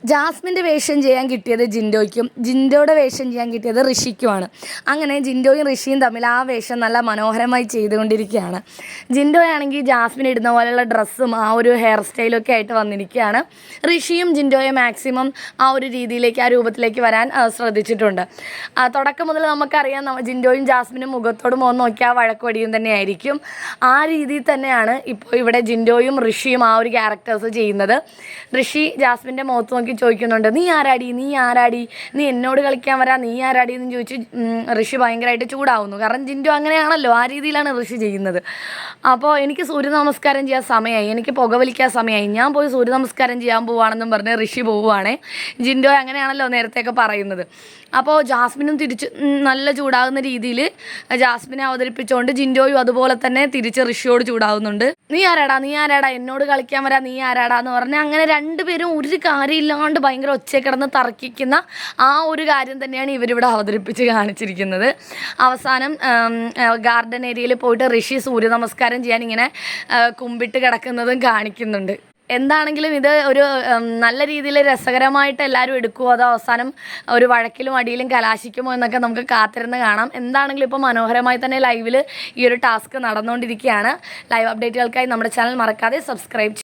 ജാസ്മിൻ്റെ വേഷം ചെയ്യാൻ കിട്ടിയത് ജിൻഡോയ്ക്കും ജിൻഡോയുടെ വേഷം ചെയ്യാൻ കിട്ടിയത് ഋഷിക്കുമാണ്. അങ്ങനെ ജിൻഡോയും ഋഷിയും തമ്മിൽ ആ വേഷം നല്ല മനോഹരമായി ചെയ്തുകൊണ്ടിരിക്കുകയാണ്. ജിൻഡോയാണെങ്കിൽ ജാസ്മിൻ ഇടുന്ന പോലെയുള്ള ഡ്രസ്സും ആ ഒരു ഹെയർ സ്റ്റൈലൊക്കെ ആയിട്ട് വന്നിരിക്കുകയാണ്. ഋഷിയും ജിൻഡോയെ മാക്സിമം ആ ഒരു രീതിയിലേക്ക്, ആ രൂപത്തിലേക്ക് വരാൻ ശ്രദ്ധിച്ചിട്ടുണ്ട്. തുടക്കം മുതൽ നമുക്കറിയാം ജിൻഡോയും ജാസ്മിനും മുഖത്തോട് മുഖം നോക്കിയാൽ വഴക്ക് വടിയും തന്നെയായിരിക്കും. ആ രീതിയിൽ തന്നെയാണ് ഇപ്പോൾ ഇവിടെ ജിൻഡോയും ഋഷിയും ആ ഒരു ക്യാരക്ടേഴ്സ് ചെയ്യുന്നത്. ഋഷി ജാസ്മിൻ്റെ മുഖത്ത് നോക്കി ചോദിക്കുന്നുണ്ട്, നീ ആരാടി, നീ എന്നോട് കളിക്കാൻ വരാ, നീ ആരാടി എന്ന് ചോദിച്ച് ഋഷി ഭയങ്കരമായിട്ട് ചൂടാവുന്നു. കാരണം ജിൻഡോ അങ്ങനെയാണല്ലോ, ആ രീതിയിലാണ് ഋഷി ചെയ്യുന്നത്. അപ്പോൾ എനിക്ക് സൂര്യ നമസ്കാരം ചെയ്യാൻ സമയമായി, എനിക്ക് പുകവലിക്കാൻ സമയമായി, ഞാൻ പോയി സൂര്യ നമസ്കാരം ചെയ്യാൻ പോവുകയാണെന്നും പറഞ്ഞ് ഋഷി പോവുകയാണേ. ജിൻഡോ അങ്ങനെയാണല്ലോ നേരത്തെയൊക്കെ പറയുന്നത്. അപ്പോൾ ജാസ്മിനും തിരിച്ച് നല്ല ചൂടാകുന്ന രീതിയിൽ ജാസ്മിനെ അവതരിപ്പിച്ചുകൊണ്ട് ജിൻഡോയും അതുപോലെ തന്നെ തിരിച്ച് ഋഷിയോട് ചൂടാവുന്നുണ്ട്. നീ ആരാടാ എന്നോട് കളിക്കാൻ വരാ, നീ ആരാടാ എന്ന് പറഞ്ഞ് അങ്ങനെ രണ്ടുപേരും ഒരു കാര്യമില്ലാണ്ട് ഭയങ്കര ഒച്ചയിൽ കിടന്ന് തർക്കിക്കുന്ന ആ ഒരു കാര്യം തന്നെയാണ് ഇവരിവിടെ അവതരിപ്പിച്ച് കാണിച്ചിരിക്കുന്നത്. അവസാനം ഗാർഡൻ ഏരിയയിൽ പോയിട്ട് ഋഷി സൂര്യ നമസ്കാരം ചെയ്യാൻ ഇങ്ങനെ കുമ്പിട്ട് കിടക്കുന്നതും കാണിക്കുന്നുണ്ട്. എന്താണെങ്കിലും ഇത് ഒരു നല്ല രീതിയിൽ രസകരമായിട്ട് എല്ലാവരും എടുക്കുമോ, അതോ അവസാനം ഒരു വഴക്കിലും അടിയിലും കലാശിക്കുമോ എന്നൊക്കെ നമുക്ക് കാത്തിരുന്ന് കാണാം. എന്താണെങ്കിലും ഇപ്പോൾ മനോഹരമായി തന്നെ ലൈവിൽ ഈ ഒരു ടാസ്ക് നടന്നുകൊണ്ടിരിക്കുകയാണ്. ലൈവ് അപ്ഡേറ്റുകൾക്കായി നമ്മുടെ ചാനൽ മറക്കാതെ സബ്സ്ക്രൈബ്